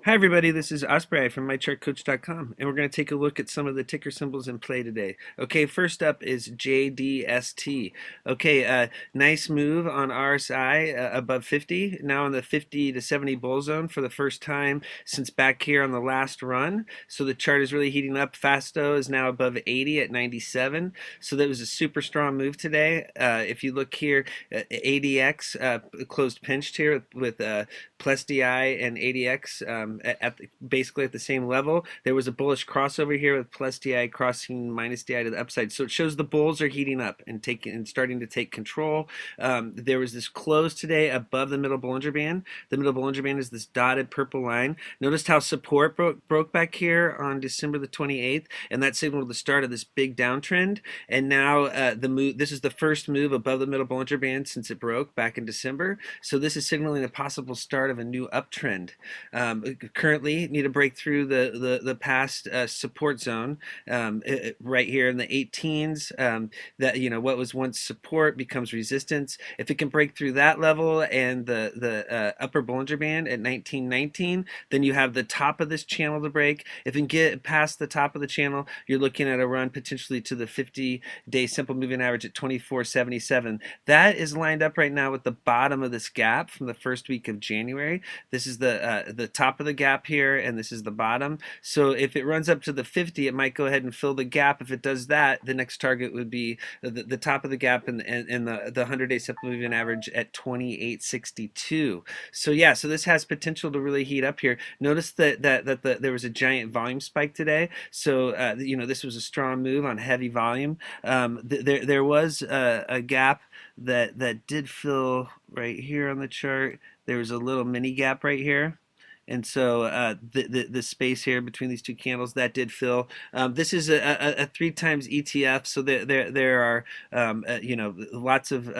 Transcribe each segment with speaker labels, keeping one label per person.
Speaker 1: Hi everybody, this is Ospreyeye from MyChartCoach.com, and we're going to take a look at some of the ticker symbols in play today. Okay, first up is JDST. Okay, nice move on RSI above 50, now in the 50 to 70 bull zone for the first time since back here on the last run. So the chart is really heating up. Fasto is now above 80 at 97, so that was a super strong move today. If you look here, ADX closed pinched here with PSCR and ADX basically at the same level. There was a bullish crossover here with PSCR crossing minus DI to the upside. So it shows the bulls are heating up and starting to take control. There was this close today above the middle Bollinger Band. The middle Bollinger Band is this dotted purple line. Noticed how support broke back here on December the 28th, and that signaled the start of this big downtrend. And now this is the first move above the middle Bollinger Band since it broke back in December. So this is signaling a possible start of a new uptrend. Currently need to break through the past support zone right here in the 18s. That what was once support becomes resistance. If it can break through that level and the upper Bollinger Band at 1919, then you have the top of this channel to break. If you can get past the top of the channel, you're looking at a run potentially to the 50-day simple moving average at 24.77. That is lined up right now with the bottom of this gap from the first week of January. This is the top of the gap here, and this is the bottom. So if it runs up to the 50, it might go ahead and fill the gap. If it does that, the next target would be the top of the gap and the 100-day simple moving average at 28.62. So yeah, so this has potential to really heat up here. Notice that there was a giant volume spike today. So this was a strong move on heavy volume. There was a gap that did fill right here on the chart. There was a little mini gap right here. And so the space here between these two candles that did fill. This is a 3 times ETF, so there are lots of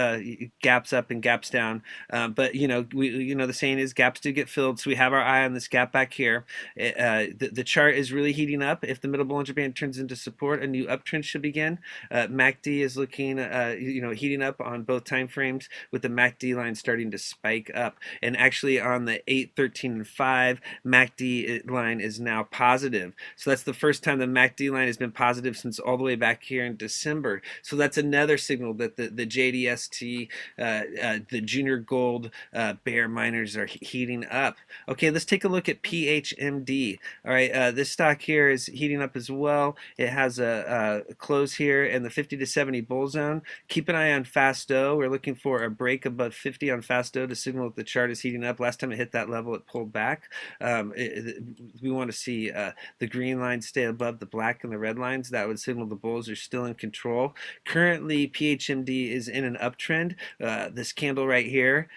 Speaker 1: gaps up and gaps down. But the saying is gaps do get filled, so we have our eye on this gap back here. The chart is really heating up. If the middle Bollinger Band turns into support, a new uptrend should begin. MACD is looking heating up on both time frames, with the MACD line starting to spike up, and actually on the 8, 13, and 5. MACD line is now positive. So that's the first time the MACD line has been positive since all the way back here in December. So that's another signal that the JDST, the junior gold bear miners are heating up. Okay, let's take a look at PHMD. All right, this stock here is heating up as well. It has a close here in the 50 to 70 bull zone. Keep an eye on Fasto. We're looking for a break above 50 on Fasto to signal that the chart is heating up. Last time it hit that level, it pulled back. We want to see the green lines stay above the black and the red lines. That would signal the bulls are still in control. Currently, PHMD is in an uptrend. This candle right here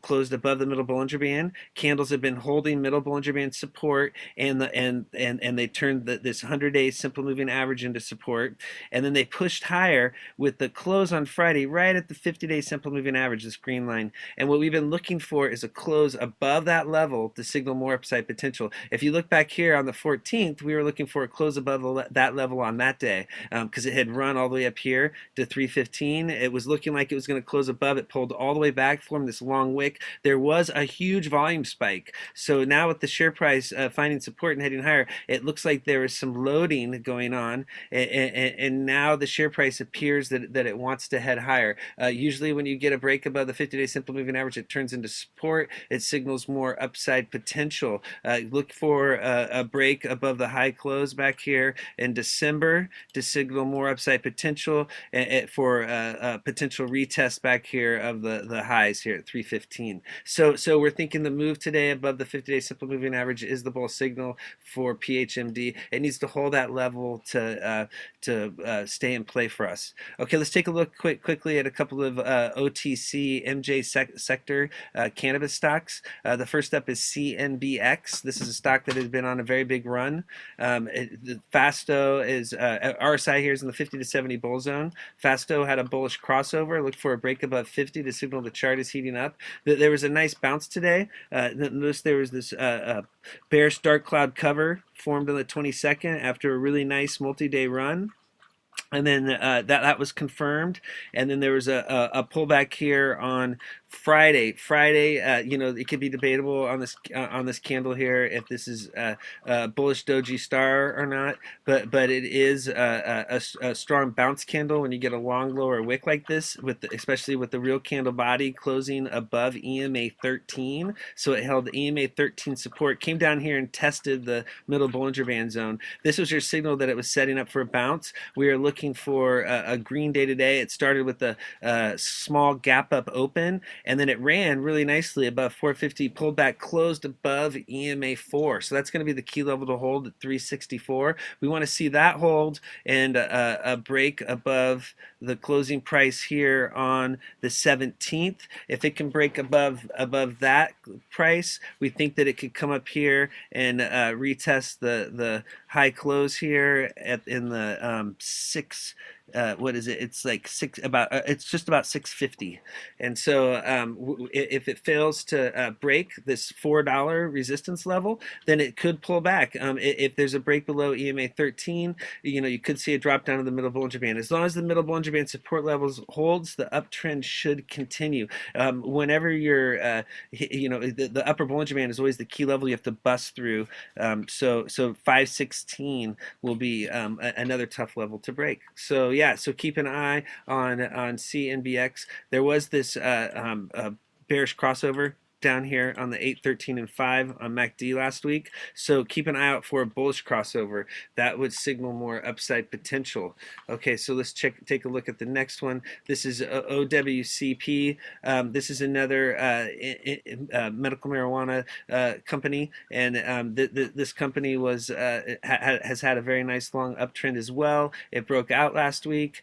Speaker 1: closed above the middle Bollinger Band. Candles have been holding middle Bollinger Band support, and they turned this 100-day simple moving average into support, and then they pushed higher with the close on Friday right at the 50-day simple moving average, this green line. And what we've been looking for is a close above that level to signal more upside potential. If you look back here on the 14th, we were looking for a close above that level on that day because it had run all the way up here to 315. It was looking like it was going to close above. It pulled all the way back, formed this long wick. There was a huge volume spike. So now with the share price finding support and heading higher, it looks like there is some loading going on, and now the share price appears that it wants to head higher. Usually when you get a break above the 50-day simple moving average, it turns into support. It signals more upside potential. Look for a break above the high close back here in December to signal more upside potential, for a potential retest back here of the highs here at 315. So we're thinking the move today above the 50-day simple moving average is the bull signal for PHMD. It needs to hold that level to stay in play for us. Okay, let's take a look quickly at a couple of OTC MJ sector cannabis stocks. The first up is CNBX. This is a stock that has been on a very big run. Fasto is RSI here is in the 50 to 70 bull zone. Fasto had a bullish crossover. Look for a break above 50 to signal the chart is heating up. There was a nice bounce today. Notice there was this bearish dark cloud cover formed on the 22nd after a really nice multi-day run. and then that was confirmed, and then there was a pullback here on Friday. You know, it could be debatable on this candle here if this is a bullish doji star or not, but it is a strong bounce candle when you get a long lower wick like this, especially with the real candle body closing above EMA 13. So it held EMA 13 support, came down here and tested the middle Bollinger Band zone. This was your signal that it was setting up for a bounce. We are looking for a green day today. It started with a small gap up open, and then it ran really nicely above 450, pulled back, closed above EMA 4. So that's going to be the key level to hold at 364. We want to see that hold and a break above the closing price here on the 17th. If it can break above that price, we think that it could come up here and retest the high close here in the six. What is it? It's like it's just about 650, and so if it fails to break this $4 resistance level, then it could pull back. If there's a break below EMA 13, you know, you could see a drop down to the middle Bollinger Band. As long as the middle Bollinger Band support levels holds, the uptrend should continue. Whenever you're, you know, the upper Bollinger Band is always the key level you have to bust through. So 516 will be another tough level to break. So yeah, so keep an eye on CNBX. There was this bearish crossover down here on the 8, 13, and 5 on MACD last week. So keep an eye out for a bullish crossover. That would signal more upside potential. Okay, so let's take a look at the next one. This is OWCP. This is another medical marijuana company, and this company has had a very nice long uptrend as well. It broke out last week.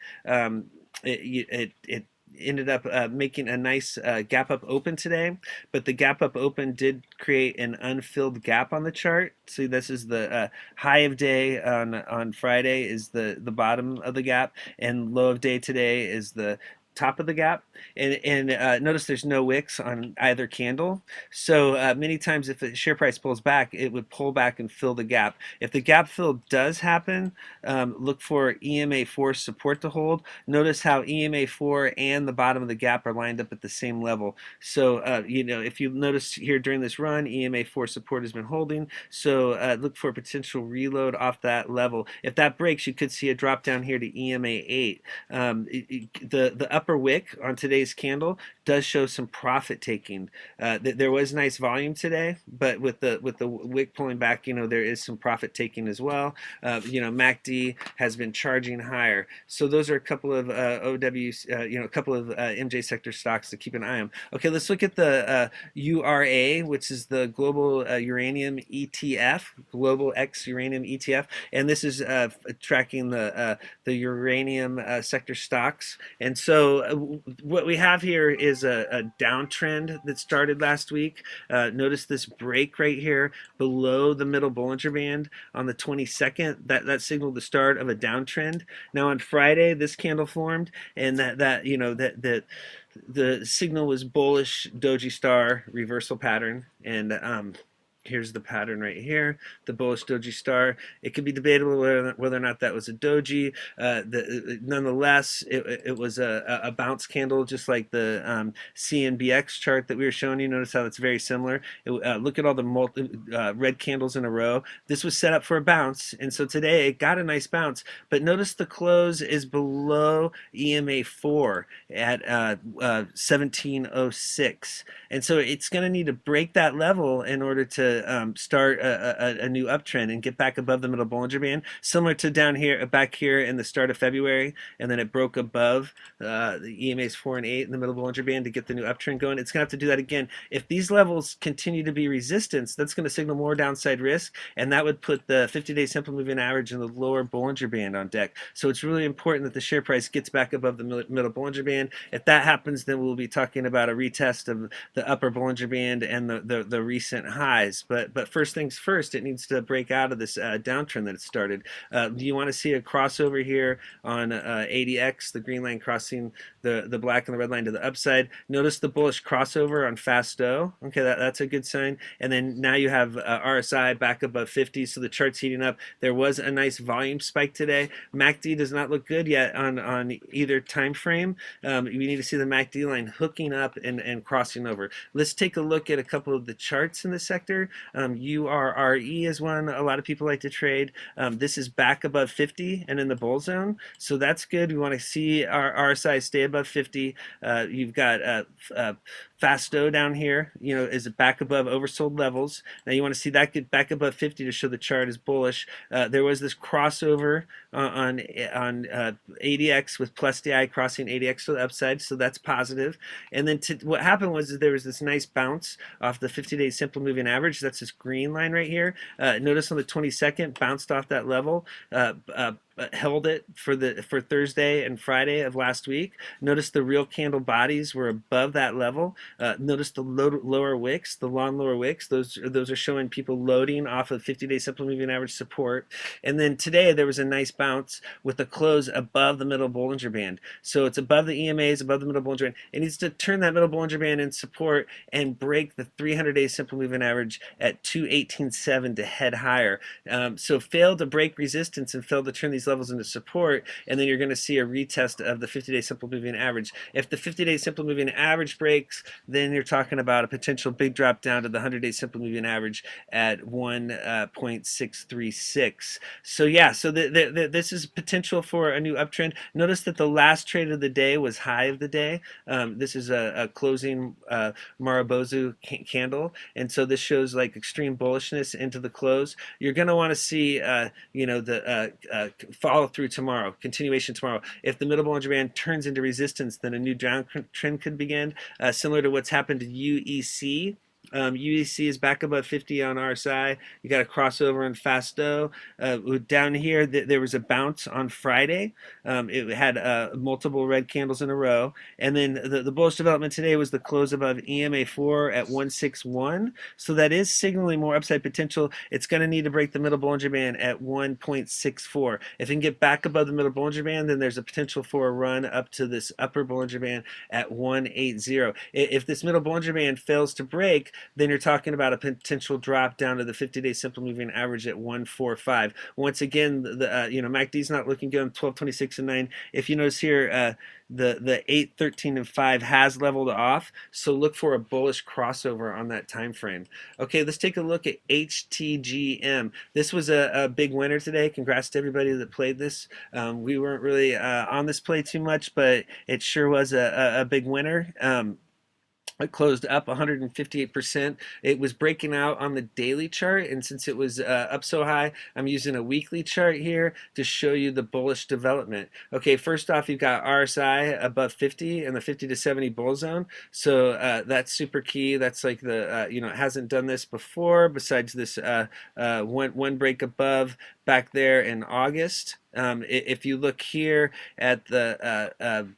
Speaker 1: It ended up making a nice gap up open today, but the gap up open did create an unfilled gap on the chart. See, this is the high of day on Friday is the bottom of the gap, and low of day today is the top of the gap, and notice there's no wicks on either candle. So many times if the share price pulls back, it would pull back and fill the gap. If the gap fill does happen, look for EMA 4 support to hold. Notice how EMA 4 and the bottom of the gap are lined up at the same level. So you know, if you notice here during this run, EMA 4 support has been holding. So look for a potential reload off that level. If that breaks, you could see a drop down here to EMA 8. The upper wick on today's candle does show some profit taking. There was nice volume today, but with the wick pulling back, you know, there is some profit taking as well. You know, MACD has been charging higher. So those are a couple of you know, a couple of MJ sector stocks to keep an eye on. Okay, let's look at the URA, which is the Global Uranium ETF, Global X Uranium ETF, and this is tracking the uranium sector stocks. And so what we have here is a downtrend that started last week. Notice this break right here below the middle Bollinger Band on the 22nd. That signaled the start of a downtrend. Now on Friday, this candle formed, and you know, that the signal was bullish doji star reversal pattern, and here's the pattern right here, the bullish doji star. It could be debatable whether or not that was a doji. Nonetheless, it was a bounce candle, just like the CNBX chart that we were showing you. Notice how it's very similar. Look at all the red candles in a row. This was set up for a bounce, and so today it got a nice bounce. But notice the close is below EMA 4 at 1706, and so it's going to need to break that level in order to start a new uptrend and get back above the middle Bollinger Band, similar to down here, back here in the start of February, and then it broke above the EMAs 4 and 8 in the middle Bollinger Band to get the new uptrend going. It's going to have to do that again. If these levels continue to be resistance, that's going to signal more downside risk, and that would put the 50-day simple moving average in the lower Bollinger Band on deck. So it's really important that the share price gets back above the middle Bollinger Band. If that happens, then we'll be talking about a retest of the upper Bollinger Band and the recent highs. nice, but first things first, it needs to break out of this downtrend that it started. You want to see a crossover here on ADX, the green line crossing the black and the red line to the upside. Notice the bullish crossover on FASTO. Okay, that's a good sign. And then now you have RSI back above 50, so the chart's heating up. There was a nice volume spike today. MACD does not look good yet on either time frame. We need to see the MACD line hooking up and crossing over. Let's take a look at a couple of the charts in the sector. URRE is one a lot of people like to trade. This is back above 50 and in the bull zone, so that's good. We want to see our RSI stay above 50. You've got FASTO down here, is back above oversold levels. Now you want to see that get back above 50 to show the chart is bullish. There was this crossover on ADX with plus DI crossing ADX to the upside, so that's positive. And then what happened was there was this nice bounce off the 50-day simple moving average. That's this green line right here. Notice on the 22nd, bounced off that level. Held it for Thursday and Friday of last week. Notice the real candle bodies were above that level. Notice the lower wicks, the long lower wicks. Those are showing people loading off of 50-day simple moving average support. And then today there was a nice bounce with a close above the middle Bollinger Band. So it's above the EMAs, above the middle Bollinger Band. It needs to turn that middle Bollinger Band in support and break the 300-day simple moving average at 218.7 to head higher. So fail to break resistance and fail to turn these levels into support, and then you're going to see a retest of the 50-day simple moving average. If the 50-day simple moving average breaks, then you're talking about a potential big drop down to the 100-day simple moving average at 1.636. So yeah, so this is potential for a new uptrend. Notice that the last trade of the day was high of the day. This is a closing Marubozu candle, and so this shows like extreme bullishness into the close. You're going to want to see the follow through tomorrow, continuation tomorrow. If the middle Bollinger Band turns into resistance, then a new downtrend could begin, similar to what's happened to UEC. UEC is back above 50 on RSI. You got a crossover on FASTO. Down here, there was a bounce on Friday. It had multiple red candles in a row. And then the bullish development today was the close above EMA4 at 161. So that is signaling more upside potential. It's going to need to break the middle Bollinger Band at 1.64. If it can get back above the middle Bollinger Band, then there's a potential for a run up to this upper Bollinger Band at 180. If this middle Bollinger Band fails to break, then you're talking about a potential drop down to the 50-day simple moving average at 145. Once again, the MACD's not looking good on 12, 26, and 9. If you notice here, the 8, 13, and 5 has leveled off, so look for a bullish crossover on that time frame. Okay, let's take a look at HTGM. This was a big winner today. Congrats to everybody that played this. We weren't really on this play too much, but it sure was a big winner. It closed up 158%. It was breaking out on the daily chart, and since it was up so high, I'm using a weekly chart here to show you the bullish development. Okay, first off, you've got RSI above 50 and the 50 to 70 bull zone, so that's super key. That's like the it hasn't done this before besides this one break above back there in August. If you look here at the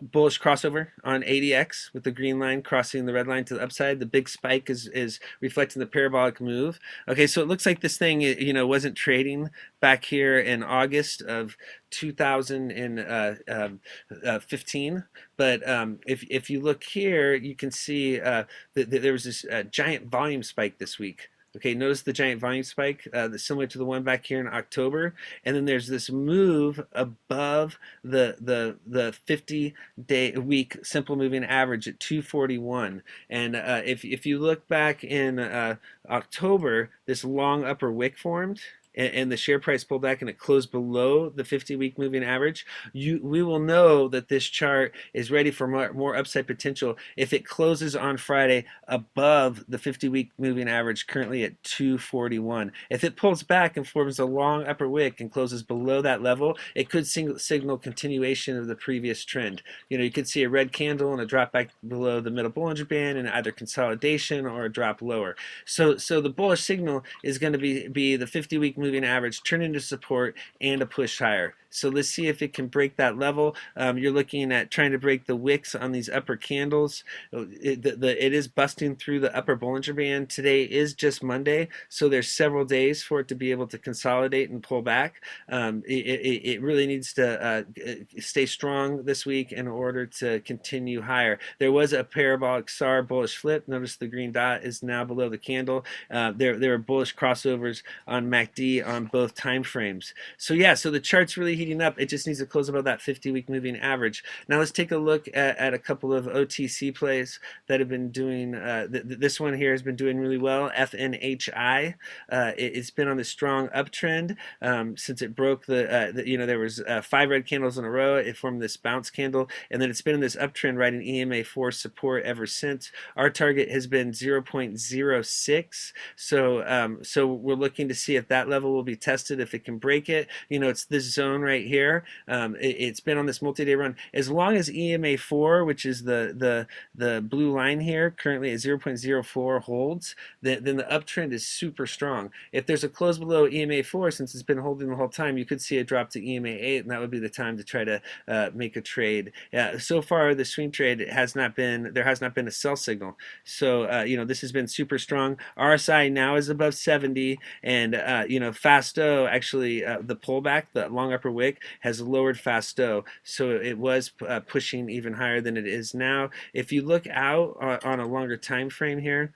Speaker 1: bullish crossover on ADX with the green line crossing the red line to the upside, the big spike is reflecting the parabolic move. Okay, so it looks like this thing wasn't trading back here in August of 2015, but if you look here, you can see that there was this giant volume spike this week. Okay, notice the giant volume spike, similar to the one back here in October, and then there's this move above the 50-day week simple moving average at 241. And if you look back in October, this long upper wick formed, and the share price pulled back and it closed below the 50-week moving average, we will know that this chart is ready for more upside potential if it closes on Friday above the 50-week moving average currently at 241. If it pulls back and forms a long upper wick and closes below that level, it could signal continuation of the previous trend. You could see a red candle and a drop back below the middle Bollinger Band and either consolidation or a drop lower. So the bullish signal is going to be the 50-week moving average turn into support and a push higher. So let's see if it can break that level. You're looking at trying to break the wicks on these upper candles. It is busting through the upper Bollinger Band. Today is just Monday, so there's several days for it to be able to consolidate and pull back. It really needs to stay strong this week in order to continue higher. There was a parabolic SAR bullish flip. Notice the green dot is now below the candle. There are bullish crossovers on MACD on both time frames. So yeah, so the chart's really heating up. It just needs to close above that 50-week moving average. Now let's take a look at a couple of OTC plays that have been doing, this one here has been doing really well. FNHI, it's been on the strong uptrend since it broke there was 5 red candles in a row. It formed this bounce candle, and then it's been in this uptrend right in EMA4 support ever since. Our target has been 0.06, so we're looking to see if that level will be tested, if it can break it. It's this zone right here. It's been on this multi-day run. As long as EMA4, which is the blue line here, currently at 0.04 holds, then the uptrend is super strong. If there's a close below EMA4, since it's been holding the whole time, you could see it drop to EMA8, and that would be the time to try to make a trade. So far, the swing trade there has not been a sell signal. So this has been super strong. RSI now is above 70, and Fasto actually the pullback, the long upper wick, has lowered Fasto, so it was pushing even higher than it is now. If you look out on a longer time frame here,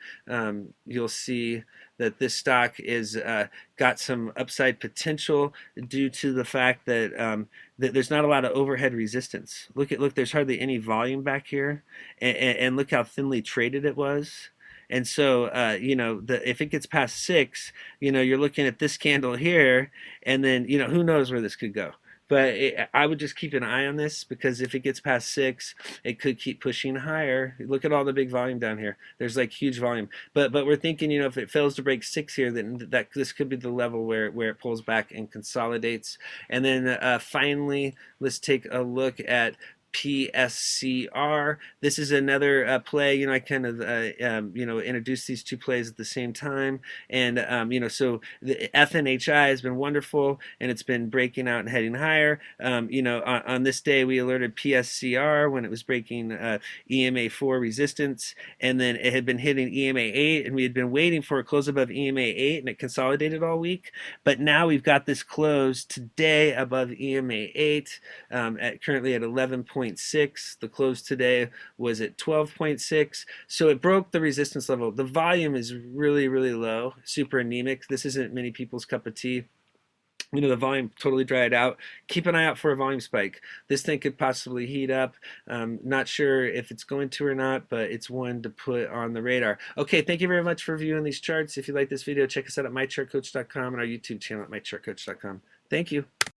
Speaker 1: you'll see that this stock is got some upside potential due to the fact that there's not a lot of overhead resistance. Look, there's hardly any volume back here, and look how thinly traded it was. And so, if it gets past 6, you're looking at this candle here, and then, who knows where this could go. But I would just keep an eye on this, because if it gets past 6, it could keep pushing higher. Look at all the big volume down here. There's like huge volume. But we're thinking, if it fails to break 6 here, then this could be the level where it pulls back and consolidates. And then finally, let's take a look at PSCR. This is another play. I kind of introduced these two plays at the same time, and so the FNHI has been wonderful, and it's been breaking out and heading higher. On this day we alerted PSCR when it was breaking EMA4 resistance, and then it had been hitting EMA8, and we had been waiting for a close above EMA8, and it consolidated all week. But now we've got this close today above EMA8, currently at 11.6. The close today was at 12.6, so it broke the resistance level. The volume is really, really low, super anemic. This isn't many people's cup of tea. The volume totally dried out. Keep an eye out for a volume spike. This thing could possibly heat up. Not sure if it's going to or not, but it's one to put on the radar. Okay, thank you very much for viewing these charts. If you like this video, check us out at mychartcoach.com and our YouTube channel at mychartcoach.com. Thank you.